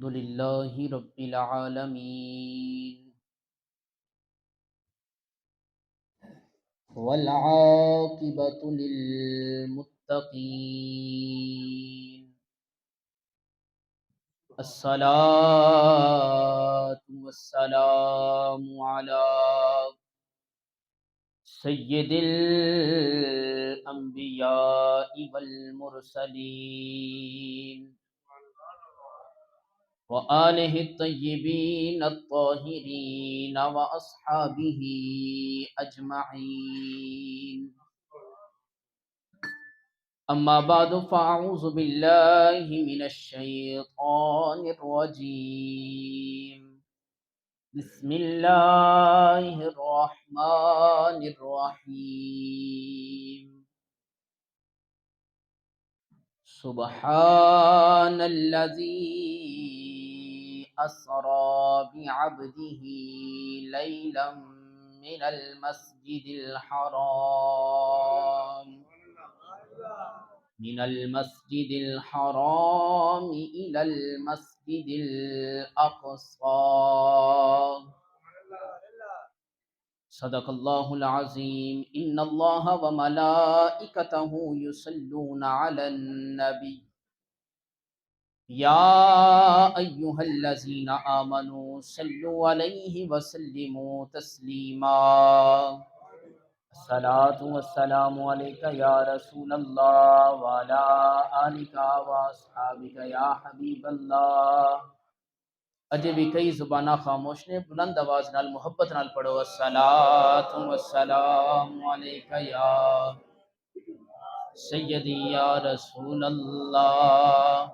الحمد لله رب العالمين والعاقبة للمتقين الصلاة والسلام على سيد الأنبياء والمرسلين وآله الطيبين الطاهرين وأصحابه أجمعين أما بعد فأعوذ بالله من الشيطان الرجيم بسم الله الرحمن الرحيم سبحان الذي أسرى بعبده ليلا من المسجد الحرام إلى المسجد الأقصى صدق الله العظيم إن الله وملائكته يصلون على النبي يا أيها الذين آمنوا صلوا عليه وسلموا تسليما الصلاة والسلام عليك يا رسول الله وعلى آلك وأصحابك يا حبيب الله اجے بھی کئی زبانہ خاموش نے بلند آواز نال محبت نال پڑھو الصلاۃ والسلام علیک یا سیدی یا رسول اللہ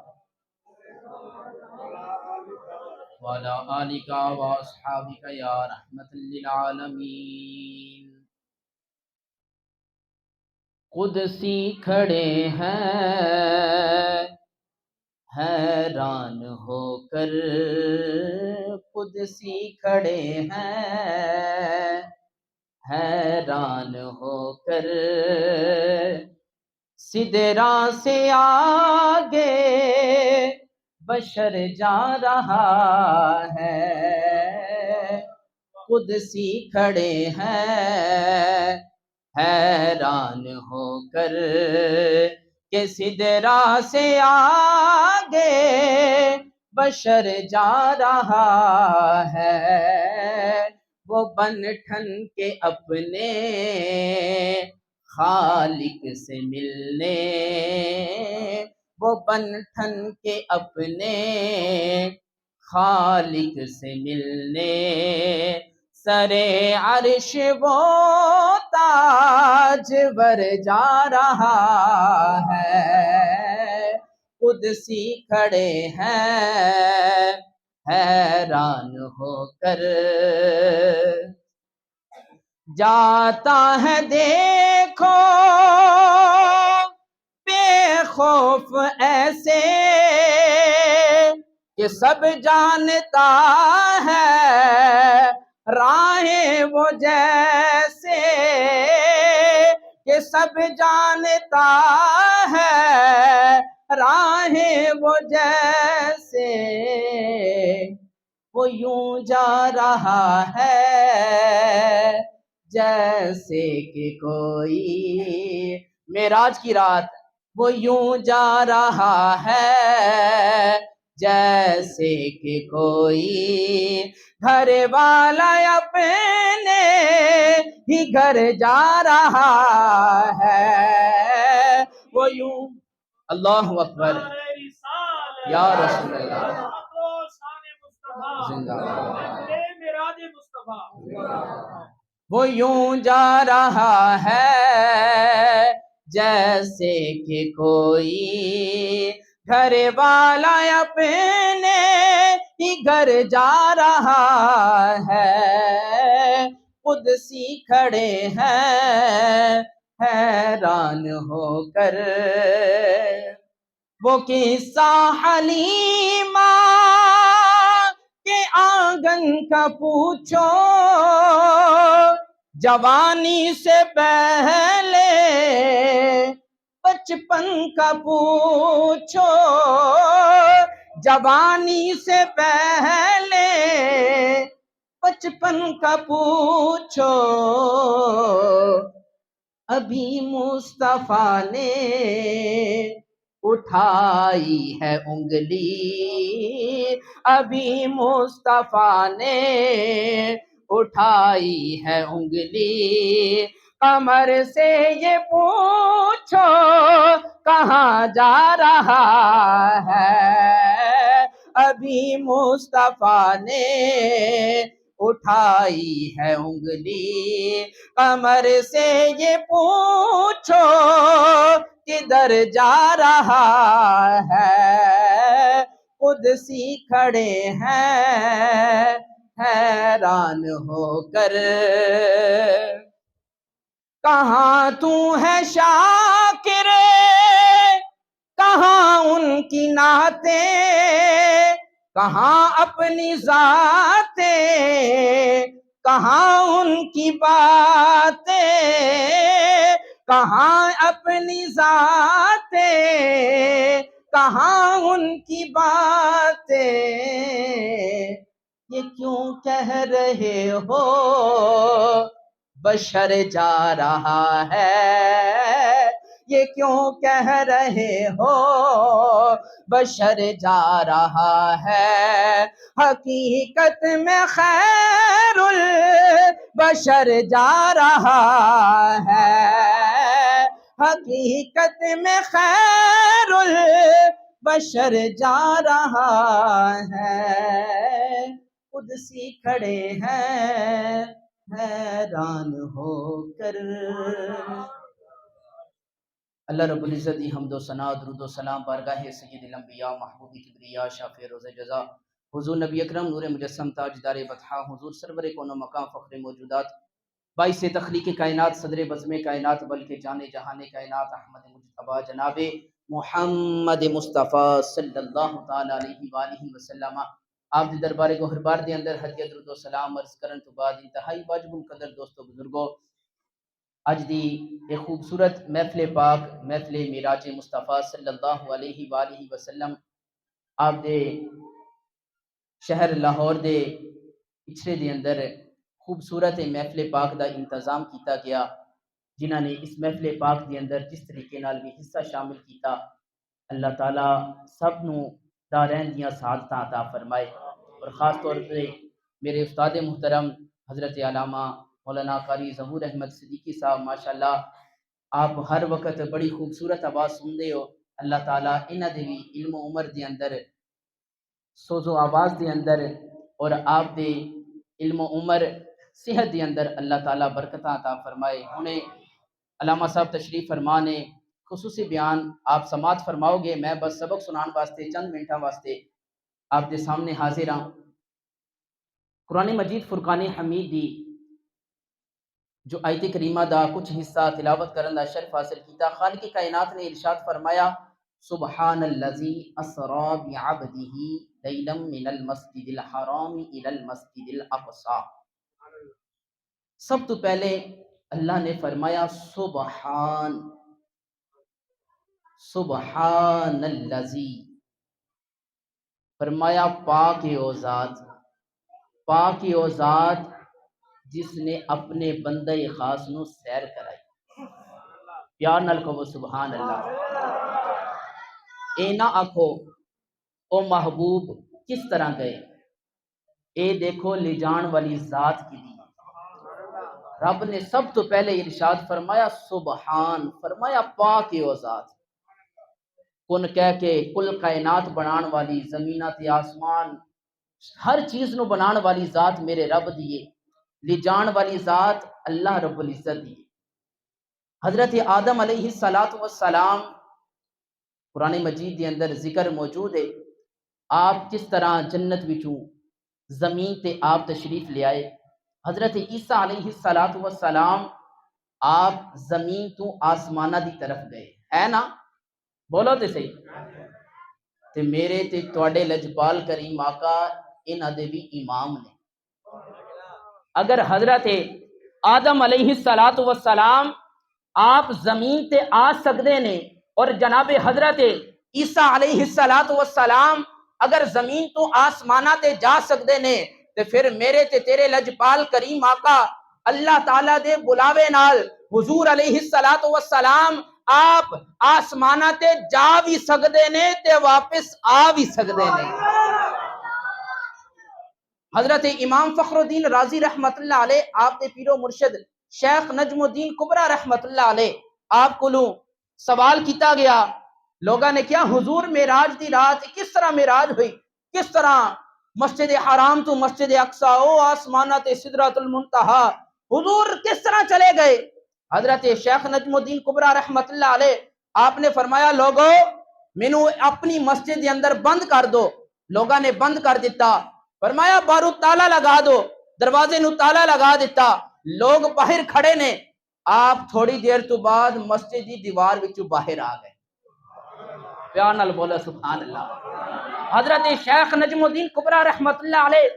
وعلی آلک واصحابک یا رحمت للعالمین قدسی کھڑے ہیں حیران ہو کر قدسی کھڑے ہیں حیران ہو کر سدرا سے آگے بشر جا رہا ہے قدسی کھڑے ہیں حیران ہو کر کہ سدرا سے آگے بشر جا رہا ہے وہ بن ٹھن کے اپنے خالق سے ملنے وہ بن ٹھن کے اپنے خالق سے ملنے سرے عرش وہ تاج ور جا رہا ہے قدسی کھڑے ہیں حیران ہو کر جاتا ہے دیکھو بے خوف ایسے کہ سب جانتا ہے راہیں وہ جیسے کہ سب جانتا ہے راہیں وہ جیسے وہ یوں جا رہا ہے جیسے کہ کوئی معراج کی رات وہ یوں جا رہا ہے جیسے کہ کوئی گھر والا اپنے ہی گھر جا رہا ہے وہ یوں اللہ اکبر یا رسول اللہ زندہ وہ یوں جا رہا ہے جیسے کہ کوئی گھر والا اپنے ہی گھر جا رہا ہے قدسی کھڑے ہیں حیران ہو کر وہ قصہ حلیمہ کے آنگن کا پوچھو جوانی سے پہلے بچپن کا پوچھو جوانی سے پہلے بچپن کا پوچھو، ابھی مصطفیٰ نے اٹھائی ہے انگلی، ابھی مصطفیٰ نے اٹھائی ہے انگلی، قمر سے یہ پوچھو کہاں جا رہا ہے، ابھی مصطفیٰ نے اٹھائی ہے انگلی، قمر سے یہ پوچھو کدھر جا رہا ہے، قدسی کھڑے ہیں حیران ہو کر، کہاں تو ہے شاکر، کہاں ان کی نعتیں، کہاں اپنی ذاتیں، کہاں ان کی باتیں، کہاں اپنی ذاتیں، کہاں ان کی باتیں، یہ کیوں کہہ رہے ہو بشر جا رہا ہے، یہ کیوں کہہ رہے ہو بشر جا رہا ہے، حقیقت میں خیر البشر جا رہا ہے، حقیقت میں خیر البشر جا رہا ہے، قدسی کھڑے ہیں حیران ہو کر۔ اللہ رب العزت دی حمد و ثنا درود و سلام بارگاہ سید الانبیاء محبوب کبریا شافع روز جزا حضور نبی اکرم نور مجسم تاجدار بطحا حضور سرور کون و مقام فخر موجودات باعث تخلیق کائنات صدر بزم کائنات بلکہ جان جہان کائنات احمد مجتبی جناب محمد مصطفیٰ صلی اللہ تعالی علیہ وآلہ وسلم آپ دی دربار گوہر بار دے اندر ہدیہ درود و سلام عرض کرن تو بعد انتہائی واجب القدر دوستو بزرگو اج دی ایک خوبصورت محفل پاک محفل معراج مصطفیٰ صلی اللہ علیہ وآلہ وسلم آپ دے شہر لاہور دے پچھڑے دے اندر خوبصورت محفل پاک دا انتظام کیتا گیا، جنہاں نے اس محفل پاک دے اندر جس طریقے نال بھی حصہ شامل کیتا، اللہ تعالیٰ سب نو دارین دیاں سعادتاں عطا فرمائے، اور خاص طور پہ میرے استاد محترم حضرت علامہ مولانا قاری ظہور احمد صدیقی صاحب، ماشاءاللہ آپ ہر وقت بڑی خوبصورت آواز سندے ہو، اللہ تعالیٰ انہاں دے بھی علم و عمر دے اندر سوز و آواز دے اندر اور آپ دے علم و عمر صحت دے اندر اللہ تعالیٰ برکتاں عطا فرمائے۔ انہیں علامہ صاحب تشریف فرمانے خصوصی بیان آپ سماعت فرماؤ گے، میں بس سبق سنان واسطے چند منٹاں واسطے آپ دے سامنے حاضر ہاں۔ قرآن مجید فرقان حمید دی جو آیت کریمہ دا کچھ حصہ تلاوت کرن دا شرف حاصل کیتا، خالق کائنات نے ارشاد فرمایا سبحان الذی اسری بعبدہ لیلا من المسجد الحرام الی المسجد الاقصی۔ سب تو پہلے اللہ نے فرمایا سبحان الذی، فرمایا پاک او ذات، پاک او ذات جس نے اپنے بندہ خاص نو سیر کرائی، پیار نال کہو سبحان اللہ۔ اے نہ آکھو او محبوب کس طرح گئے، اے دیکھو لے جان والی ذات کی دی، رب نے سب تو پہلے ارشاد فرمایا سبحان، فرمایا پاک او ذات، کن کہہ کے کل کائنات بنان والی زمینات آسمان ہر چیز نو بنان والی ذات میرے رب دیے، لے جان والی ذات اللہ رب العزت دیے۔ حضرت آدم علیہ السلام قرآن مجید دے اندر ذکر موجود ہے، آپ کس طرح جنت وچوں زمین تے آپ تشریف لے آئے، حضرت عیسیٰ علیہ السلام آپ زمین تو آسمانہ دی طرف گئے، ہے نا؟ بولو تے صحیح، تے میرے تے تواڈے لجپال کریم آقا انہاں دے بھی امام نے۔ اگر حضرت آدم علیہ السلام آپ زمین تے آ سکدے نے اور جناب حضرت عیسیٰ علیہ السلام اگر زمین تو آسمانہ تے جا سکدے نے تے پھر میرے تے تیرے لجپال کریم آقا اللہ تعالیٰ دے بلاوے نال حضور علیہ السلام آپ آسمانہ تے جا بھی سکدے نے تے واپس آ بھی سکدے نے۔ حضرت امام فخر الدین رازی رحمت اللہ علیہ آپ دے پیرو مرشد شیخ نجم الدین کبرا رحمت اللہ علیہ آپ کو سوال کیتا گیا، لوگاں نے کیا حضور معراج دی رات کس طرح معراج ہوئی، کس طرح مسجد حرام تو مسجد اقصی او آسمانہ تے سدرۃ المنتہا حضور کس طرح چلے گئے؟ حضرت شیخ نجم الدین کبرا رحمت اللہ علیہ آپ نے فرمایا لوگو مینوں اپنی مسجد دے اندر بند کر دو۔ لوگاں نے بند کر دیتا، فرمایا بارو تالا لگا دو، دروازے نو تالا لگا دیتا، لوگ باہر کھڑے نے، آپ تھوڑی دیر تو بعد مسجد دی دیوار وچوں باہر آ گئے۔ پیار نال بولا سبحان اللہ۔ حضرت شیخ نجم الدین کبرا رحمت اللہ علیہ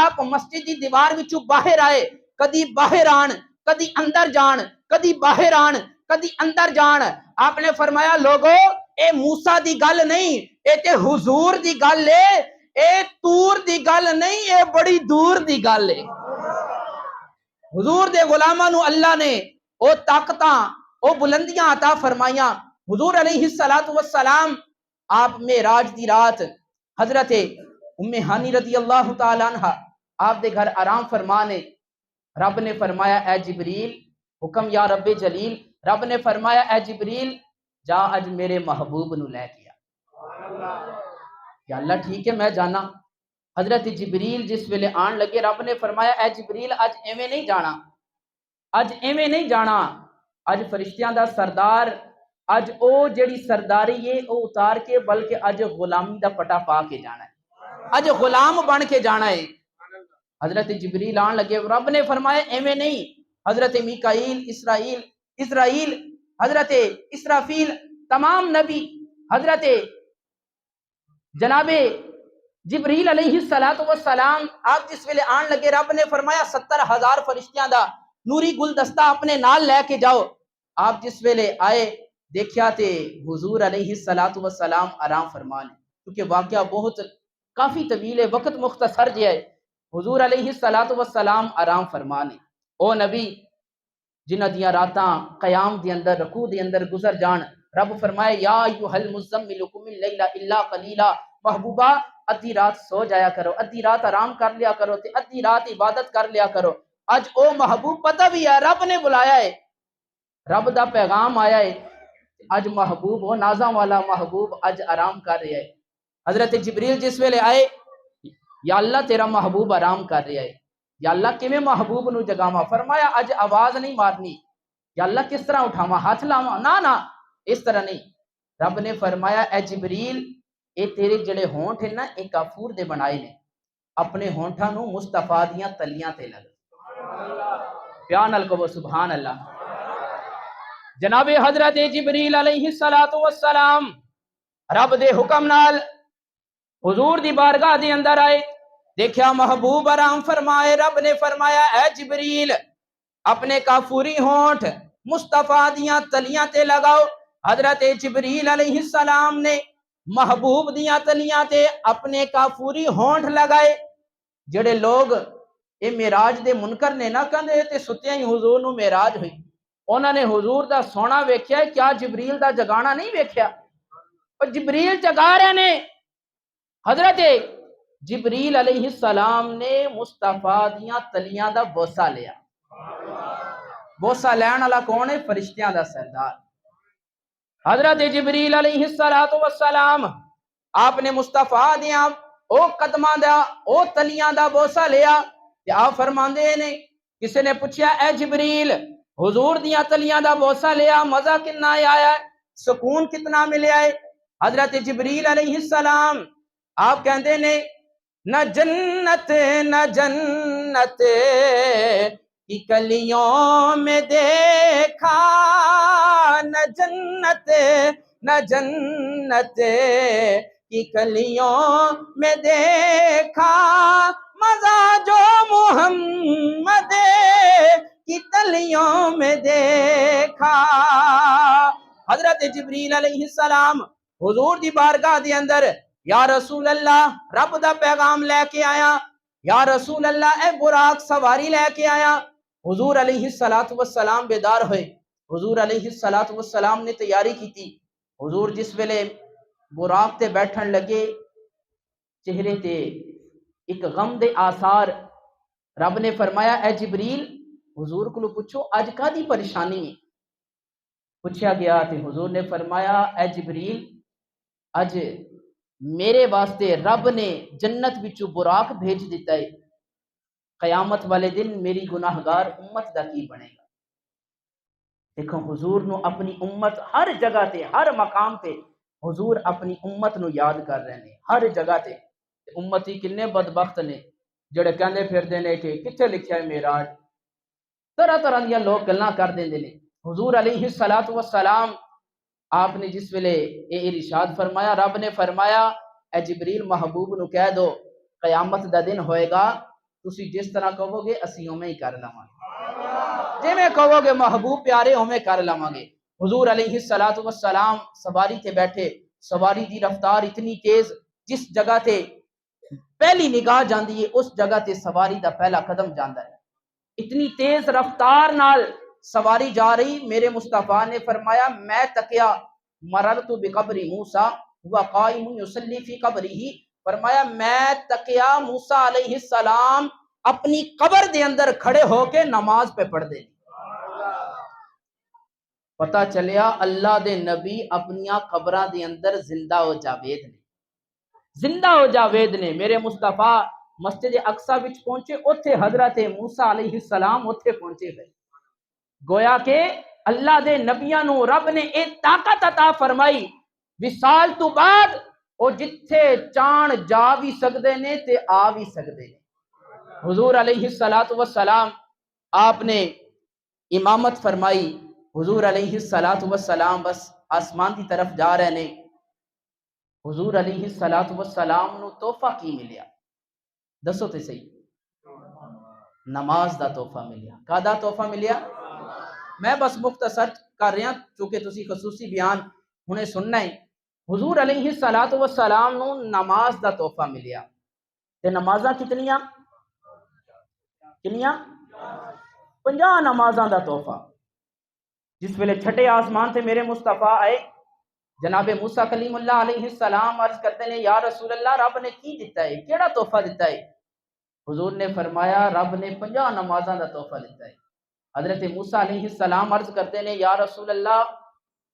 آپ مسجد دی دیوار وچوں باہر آئے، کدی باہر آن کدی اندر جان، کدی باہر آن کدی اندر جان۔ آپ نے فرمایا لوگو اے موسیٰ دی گل نہیں، اے تے حضور دی گل ہے، اے تور دی گل نہیں، اے بڑی دور دی گل ہے۔ حضور دے غلاماں نو اللہ نے او طاقتاں او بلندیاں عطا فرمائیاں۔ حضور علیہ السلام آپ معراج دی رات حضرت ام ہانی رضی اللہ تعالی عنہ آپ دے گھر آرام فرمانے، رب نے فرمایا اے جبریل حکم یا رب جلیل، رب نے فرمایا اے جبریل جا اج میرے محبوب نو لے کے آ۔ یا اللہ ٹھیک ہے میں جانا۔ حضرت جبریل جس ویلے آن لگے رب نے فرمایا اے جبریل اج ایویں نہیں جانا، اج ایویں نہیں جانا، اج فرشتیاں دا سردار اج او جڑی سرداری ہے او اتار کے بلکہ اج غلامی دا پٹا پا کے جانا ہے، اج غلام بن کے جانا ہے۔ حضرت جبریل آن لگے، رب نے فرمایا ایویں نہیں، حضرت میکائیل اسرائیل حضرت اسرافیل تمام نبی حضرت جناب جبریل علیہ السلام آپ جس ویلے آن لگے رب نے فرمایا 70,000 فرشتیاں دا نوری گلدستہ اپنے نال لے کے جاؤ۔ آپ جس ویلے آئے دیکھیا تے حضور علیہ السلام آرام فرمانے، کیونکہ واقعہ بہت کافی طویل ہے، وقت مختصر جے ہے۔ حضور علیہ السلام آرام فرمانے، او نبی جنہ دیاں راتاں قیام دے اندر رکوع دے اندر گزر جان، رب فرمائے یا ایھا المزمل قم اللیل الا قلیلا، محبوبہ ادھی رات سو جایا کرو، ادھی رات آرام کر لیا کرو تے ادھی رات عبادت کر لیا کرو۔ اج او محبوب پتہ بھی ہے رب نے بلایا ہے، رب دا پیغام آیا ہے، اج محبوب وہ نازاں والا محبوب اج آرام کر رہا ہے۔ حضرت جبریل جس ویلے آئے یا اللہ تیرا محبوب آرام کر رہا ہے، یا اللہ کیویں محبوب نو جگاواں؟ فرمایا اج آواز نہیں مارنی، یا اللہ کس طرح اٹھاواں ہاتھ لاواں؟ نہ اس طرح نہیں۔ رب نے فرمایا اے جبریل اے تیرے جڑے ہونٹ ہیں نا اے کافور دے بنائے نے، اپنے ہونٹاں نو مصطفیٰ دیاں تلیاں تے لگ۔ پیار نال کہو سبحان اللہ۔ جناب حضرت جبریل علیہ السلام رب دے حکم نال حضور دی بارگاہ دے اندر آئے، دیکھیا محبوب آرام فرمائے، رب نے فرمایا اے جبریل اپنے کافوری ہونٹ مصطفیٰ دیاں تلیاں تے لگاؤ۔ حضرت جبریل علیہ السلام نے محبوب دیاں تلیاں تے اپنے کافوری ہونٹ لگائے۔ جڑے لوگ اے معراج دے منکر نے نہ کہندے تے ستیاں ہی حضور نو معراج ہوئی، انہاں نے حضور دا سونا ویکھیا، کیا جبریل دا جگانا نہیں ویکھیا؟ اور جبریل جگا رہے نے۔ حضرت جبریل علیہ السلام نے مصطفیٰ دیاں تلیاں دا بوسہ لیا۔ بوسہ لین والا کون ہے؟ فرشتیاں دا سردار حضرت جبریل علیہ السلام آپ نے مصطفیٰ دیاں او قدماں دا او تلیاں دا بوسہ لیا تے آپ فرماندے نے کسی نے پوچھا اے جبریل حضور دیاں تلیاں دا بوسہ لیا مزہ کتنا آیا ہے، سکون کتنا ملیا ہے؟ حضرت جبریل علیہ السلام آپ کہندے نے نہ جنت کی کلیوں میں دیکھا، نہ جنت کی کلیوں میں دیکھا، مزہ جو محمد کی تلیوں میں دیکھا۔ حضرت جبریل علیہ السلام حضور دی بارگاہ دے اندر یا رسول اللہ رب دا پیغام لے کے آیا، یا رسول اللہ اے براق سواری لے کے آیا۔ حضور علیہ السلام بیدار ہوئے، حضور علیہ السلام نے تیاری کی تھی۔ حضور جس ویلے براق تے بیٹھن لگے، چہرے تے ایک غم دے آثار۔ رب نے فرمایا اے جبریل حضور کو پوچھو اج کادی پریشانی ہے؟ پوچھا گیا تے حضور نے فرمایا اے جبریل اج میرے واسطے رب نے جنت وچوں براق بھیج دیتا ہے، قیامت والے دن میری گناہگار امت دا کی بنے گا۔ دیکھو حضور نو اپنی امت ہر جگہ تے ہر مقام تے حضور اپنی امت نو یاد کر رہے ہیں ہر جگہ تے۔ امتی کنے بدبخت نے جڑے کہندے پھردے نے کہ کتھے لکھیا ہے معراج، طرح طرح دیا لوگ گلاں کر دیندے نے۔ حضور علیہ السلام آپ نے جس ویلے اے ارشاد فرمایا، رب نے فرمایا اے جبریل محبوب نو کہہ دو قیامت دا دن ہوئے گا، تسی جس طرح کہو گے اسی اوویں ہی کر لواں گے، جویں کہو گے محبوب پیارے اوویں کر لواں گے۔ حضور علیہ السلام سواری تے بیٹھے، سواری دی رفتار اتنی تیز، جس جگہ تے پہلی نگاہ جاندی ہے اس جگہ تے سواری دا پہلا قدم جاندا ہے۔ اتنی تیز رفتار نال سواری جا رہی، میرے مصطفیٰ نے فرمایا میں تکیا مررت بقبر موسیٰ وقائم یصلی فی قبرہ، فرمایا میں تکیا موسیٰ علیہ السلام اپنی قبر دے اندر کھڑے ہو کے نماز پہ پڑھ دے۔ پتہ چلیا اللہ دے نبی اپنیاں قبراں دے اندر زندہ و جاوید نے، زندہ و جاوید نے۔ میرے مصطفیٰ مسجد اقصی وچ پہنچے، اوتھے حضرت موسیٰ علیہ السلام اوتھے پہنچے ہوئے۔ گویا کہ اللہ دے نبیاں نو رب نے ایک طاقت عطا فرمائی، وصال تو بعد او جتھے چان جا بھی سکدے نے تے آ بھی سکدے نے۔ حضور علیہ السلام آپ نے امامت فرمائی، حضور علیہ السلام بس آسمان کی طرف جا رہے نے۔ حضور علیہ السلام نو تحفہ کی ملیا؟ دسو تے صحیح۔ نماز دا تحفہ ملیا۔ کادا تحفہ ملیا؟ میں بس مختصر کر رہا چونکہ تسی خصوصی بیان ہنے سننا ہے۔ حضور علیہ السلام نو نماز دا تحفہ ملیا تے نمازاں کتنیاں؟ 50 نمازاں دا تحفہ۔ جس ویلے چھٹے آسمان تے میرے مصطفیٰ آئے، جناب موسیٰ کلیم اللہ علیہ السلام عرض کرتے ہیں یا رسول اللہ رب نے کی دیتا ہے، کیڑا تحفہ دیتا ہے؟ حضور نے فرمایا رب نے 50 نمازاں دا تحفہ دیتا ہے۔ حضرت موسیٰ علیہ السلام عرض کرتے ہیں یا رسول اللہ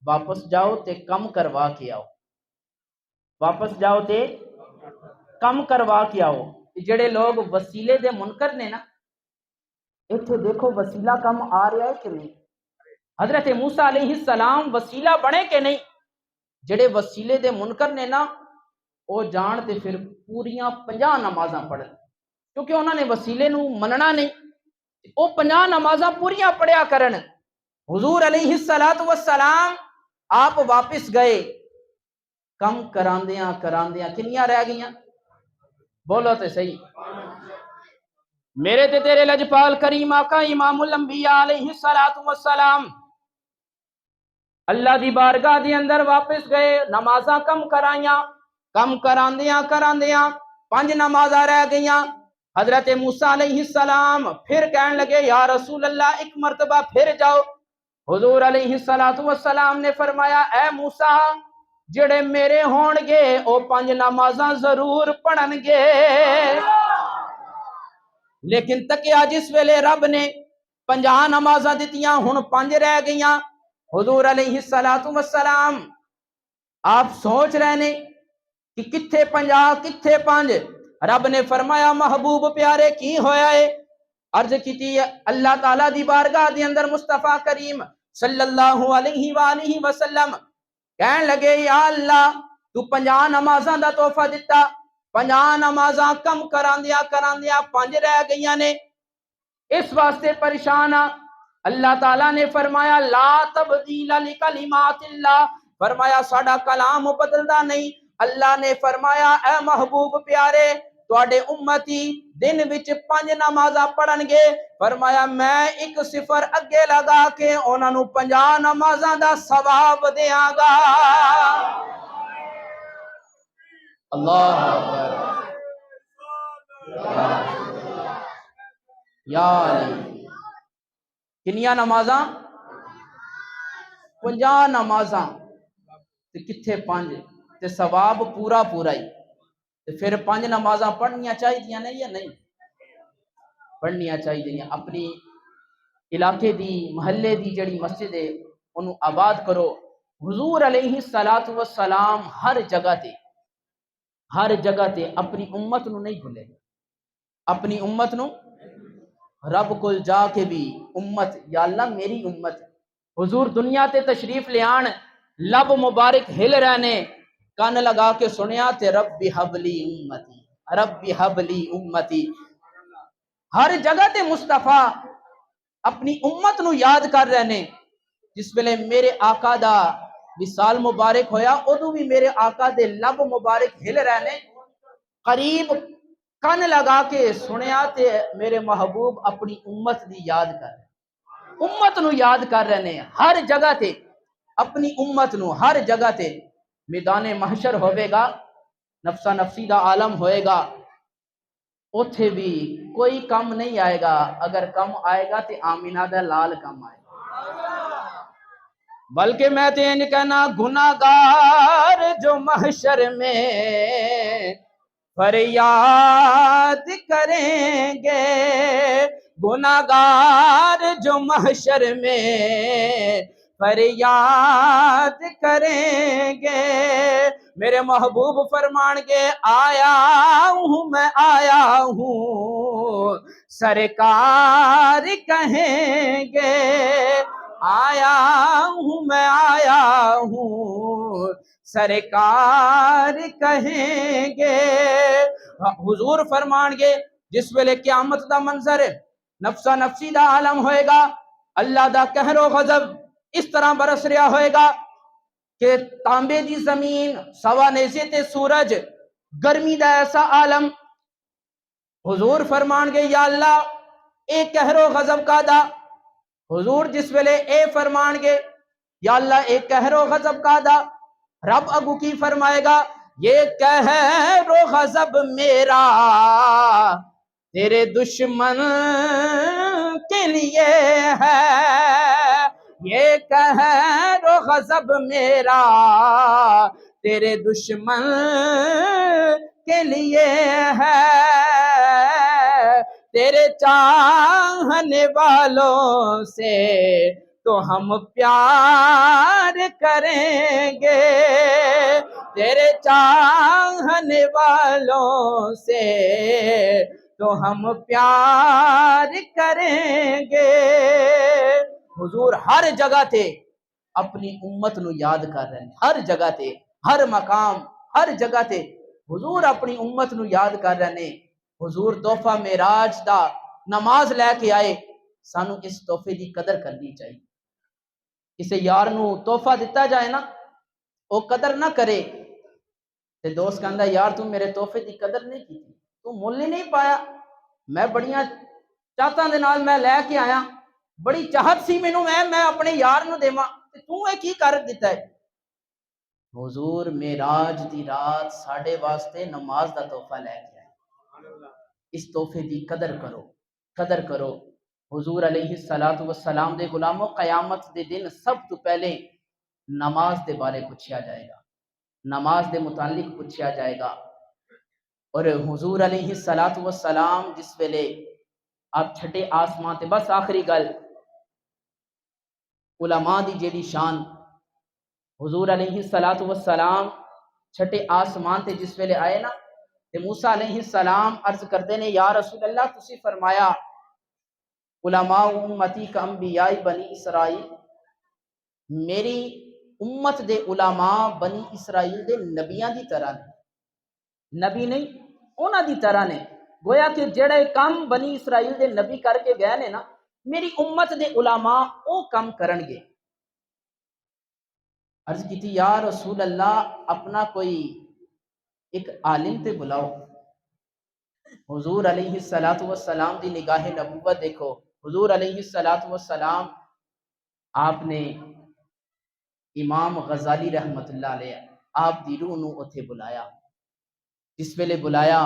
واپس جاؤ تے کم کروا کے آؤ، واپس جاؤ تے کم کروا کے آؤ۔ جڑے لوگ وسیلے دے منکر نے نا، اتھے دیکھو وسیلہ کم آ رہا ہے کہ نہیں؟ حضرت موسیٰ علیہ السلام وسیلہ بنے کہ نہیں؟ جڑے وسیلے دے منکر نے نا وہ جان تے پھر پوریاں 50 نمازاں پڑھن، کیونکہ انہوں نے وسیلے نو مننا نہیں، وہ 50 نمازاں پوریاں پڑھیا کرن۔ حضور علیہ السلام آپ واپس گئے، کم کراندیاں کراندیاں کنیاں رہ گئیاں؟ بولو تے صحیح۔ میرے تے تیرے لجپال کریم آقا امام الانبیاء علیہ السلام اللہ دی بارگاہ دی اندر واپس گئے، نمازاں کم کرائیاں، کم کراندیاں کراندیاں 5 نمازاں رہ گئیاں۔ حضرت موسیٰ علیہ السلام پھر کہنے لگے یا رسول اللہ ایک مرتبہ پھر جاؤ۔ حضور علیہ السلام نے فرمایا اے موسیٰ جڑے میرے ہون گے او 5 نمازاں ضرور پڑھن گے، لیکن تکیا جس ویلے رب نے 50 نمازاں دتیاں ہن 5 رہ گئیاں۔ حضور علیہ السلام آپ سوچ رہے نے کہ کتھے 50 کتھے 5؟ رب نے فرمایا محبوب پیارے کی ہویا ہے؟ عرض کیتی اللہ تعالیٰ دی بارگاہ دی اندر مصطفیٰ کریم صلی اللہ علیہ وآلہ وسلم کہن لگے یا اللہ تو 50 نمازاں دا تحفہ دیتا، 50 نمازاں کم کراندیاں کراندیاں 5 رہ گئیاں نے، اس واسطے پریشان آ۔ اللہ تعالیٰ نے فرمایا لا تبدیل لکلمات اللہ، فرمایا ساڈا کلام بدلدا نہیں۔ اللہ نے فرمایا اے محبوب پیارے تواڈے امتی دن وچ 5 نمازاں پڑھن گے، فرمایا میں 1 صفر اگے لگا کے انہاں نوں 50 نمازاں دا ثواب دیاں گا۔ اللہ اکبر یا علی کنیاں نمازاں 50 نمازاں تے کتھے 5 تے ثواب پورا پورا ہی تے پھر 5 نمازاں پڑھنیاں چاہیے نہیں یا نہیں پڑھنیاں چاہیے اپنی علاقے دی محلے دی جڑی مسجد ہے انہوں آباد کرو حضور علیہ الصلوۃ والسلام ہر جگہ تے اپنی امت نو نہیں بھولے اپنی امت نو رب کول جا کے بھی امت یا اللہ میری امت حضور دنیا تے تشریف لے آن لب مبارک ہل رہنے کان لگا کے سنیا تے رب حبلی امتی رب حبلی امتی ہر جگہ تے مصطفیٰ اپنی امت نو یاد کر رہنے جس ویلے میرے آقا دا وصال مبارک ہویا ادو بھی میرے آقا دے لب مبارک ہل رہنے قریب کن لگا کے سنیا تے میرے محبوب اپنی امت دی یاد کر رہے امت نو یاد کر رہنے ہر جگہ تے اپنی امت نو ہر جگہ تے میدان محشر ہوئے گا نفسا نفسی دا عالم ہوئے گا اتھے بھی کوئی کم نہیں آئے گا اگر کم آئے گا تے آمینہ دا لال کم آئے گا بلکہ میں تین کہنا گناہگار جو محشر میں فریاد کریں گے گناہگار جو محشر میں فریاد کریں گے میرے محبوب فرمان کے آیا ہوں میں آیا ہوں سرکار کہیں گے آیا ہوں میں آیا ہوں سرکار کہیں گے حضور فرمان گے جس ویلے قیامت دا منظر نفسا نفسی دا عالم ہوئے گا اللہ دا قہر و غضب اس طرح برس رہا ہوئے گا کہ تانبے دی زمین سوا نیزے تے سورج گرمی دا ایسا عالم حضور فرمان گے یا اللہ اے قہر و غضب کا دا حضور جس ویلے اے فرمان گے یا اللہ اے قہر و غضب کا دا رب اگو کی فرمائے گا یہ قہر و غضب میرا تیرے دشمن کے لیے ہے یہ قہر و غضب میرا تیرے دشمن کے لیے ہے تیرے چاہنے والوں سے تو ہم پیار کریں گے تیرے چاہنے والوں سے تو ہم پیار کریں گے حضور ہر جگہ تھے اپنی امت نو یاد کر رہے ہیں ہر جگہ تھے ہر مقام ہر جگہ تھے حضور اپنی امت نو یاد کر رہے ہیں حضور تحفہ معراج دا نماز لے کے آئے سانو اس تحفے دی قدر کرنی چاہیے کسی یار نو تحفہ دیتا جائے نا وہ قدر نہ کرے تے دوست کہندا یار تم میرے تحفے دی قدر نہیں کی تو مول ہی نہیں پایا میں بڑیاں چاہتاں دے نال میں لے کے آیا بڑی چاہت سی مینوں میں اپنے یار نو دیواں تے تو اے کی کر دیتا ہے حضور معراج دی رات ساڈے واسطے نماز دا تحفہ لے کے آئے اس تحفے دی قدر کرو حضور علیہ الصلوۃ والسلام دے غلاموں قیامت دے دن سب تو پہلے نماز دے بارے پوچھا جائے گا نماز دے متعلق پوچھا جائے گا اور حضور علیہ الصلوۃ والسلام جس ویلے آپ چھٹے آسمان تے بس آخری گل علماء دی جیڑی شان حضور علیہ الصلوۃ والسلام چھٹے آسمان تے جس ویلے آئے نا تے موسیٰ علیہ السلام عرض کرتے نے یا رسول اللہ تسی فرمایا علماء امتی کا انبیاء بنی اسرائیل میری امت دے علماء بنی اسرائیل دے نبیاں دی طرح نے نبی نہیں انہاں دی طرح نے گویا کہ جڑے کام بنی اسرائیل دے نبی کر کے گئے نے نا میری امت دے علماء او کام کرن گے عرض کی تھی یا رسول اللہ اپنا کوئی ایک عالم تے بلاؤ حضور علیہ الصلوۃ والسلام دی نگاہ نبوت دیکھو حضور علیہ الصلوۃ والسلام آپ نے امام غزالی رحمت اللہ علیہ آپ دی روح نو اتھے بلایا جس ویلے بلایا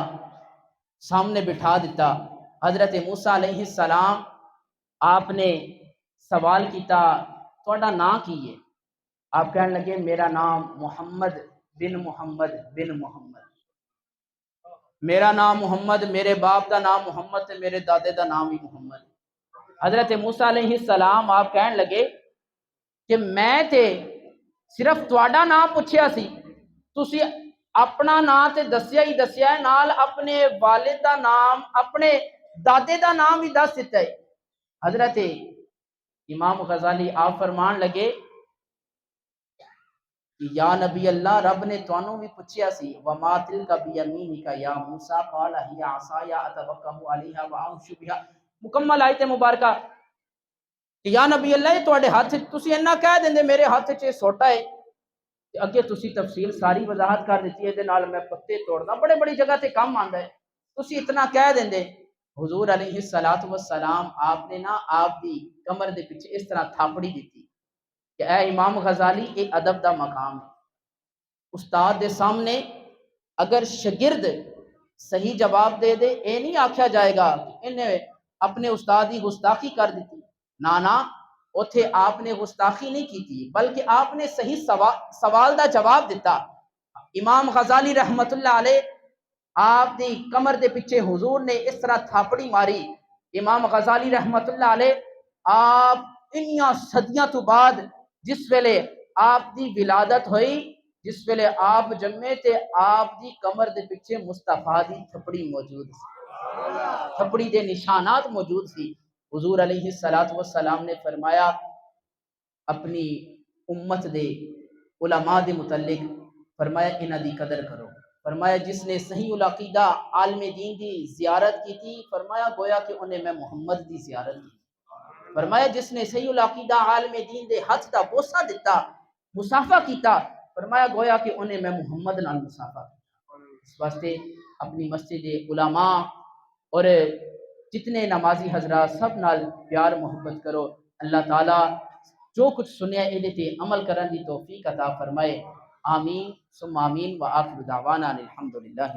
سامنے بٹھا دیتا حضرت موسیٰ علیہ السلام آپ نے سوال کیتا تہاڈا نام کی ہے؟ آپ کہنے لگے میرا نام محمد بن محمد، میرا نام محمد، میرے باپ دا نام محمد تے میرے دادے دا نام بھی محمد۔ حضرت موسیٰ علیہ السلام آپ کہنے لگے کہ میں تے صرف تہاڈا نام پوچھیا سی، تسی اپنا نام تے دسیا ہی دسیا ہے، نال اپنے والد دا نام اپنے دادے دا نام بھی دس دیتا ہے۔ حضرت امام غزالی آپ فرمان لگے کہ یا نبی اللہ رب نے توانوں بھی پوچھیا سی وما تلک بیمینک یا موسیٰ قال ہی عصای اتوکل علیہا واعوذ بہا، مکمل آیت مبارکہ کہ یا نبی اللہ یہ تواڈے ہاتھ تسی اینا کہہ دیندے میرے ہاتھ چ سوٹا ہے، اگے تسی تفصیل ساری وضاحت کر دیتی ہے دے نال میں پتے توڑنا بڑے بڑی جگہ تے کام آندا ہے، تسی اتنا کہہ دیندے۔ حضور علیہ السلام آپ نے نا آپ دی کمر دے پیچھے اس طرح تھاپڑی دیتی کہ اے امام غزالی ایک ادب دا مقام ہے، استاد دے سامنے اگر شگرد صحیح جواب دے دے اے نہیں آکھیا جائے گا کہ انہیں اپنے استاد کی گستاخی کر دیتی، نانا اوتھے آپ نے گستاخی نہیں کی تھی بلکہ آپ نے صحیح سوال دا جواب دیتا۔ امام غزالی رحمت اللہ علیہ آپ دی کمر دے پیچھے حضور نے اس طرح تھاپڑی ماری، امام غزالی رحمت اللہ علیہ آپ انیاں صدیاں تو بعد جس ویلے آپ دی ولادت ہوئی، جس ویلے آپ جمعے تے آپ دی کمر دے پیچھے مصطفیٰ دی تھپڑی موجود سی، تھپڑی دے نشانات موجود سی۔ حضور علیہ السلام نے فرمایا اپنی امت دے علماء دے متعلق فرمایا انہاں دی قدر کرو، فرمایا جس نے صحیح العقیدہ عالم دین دی زیارت کی تھی فرمایا گویا کہ انہیں میں محمد دی زیارت کی، فرمایا جس نے صحیح العقیدہ عالم دین دے ہاتھ دا بوسہ دیتا مصافحہ کیتا فرمایا گویا کہ انہیں میں محمد نال مصافحہ کیتا۔ اس واسطے اپنی مسجد علماء اور جتنے نمازی حضرات سب نال پیار محبت کرو، اللہ تعالیٰ جو کچھ سنیا ایدے تے عمل کرن دی توفیق عطا فرمائے، آمین ثم آمین وآخر دعوانا الحمدللہ۔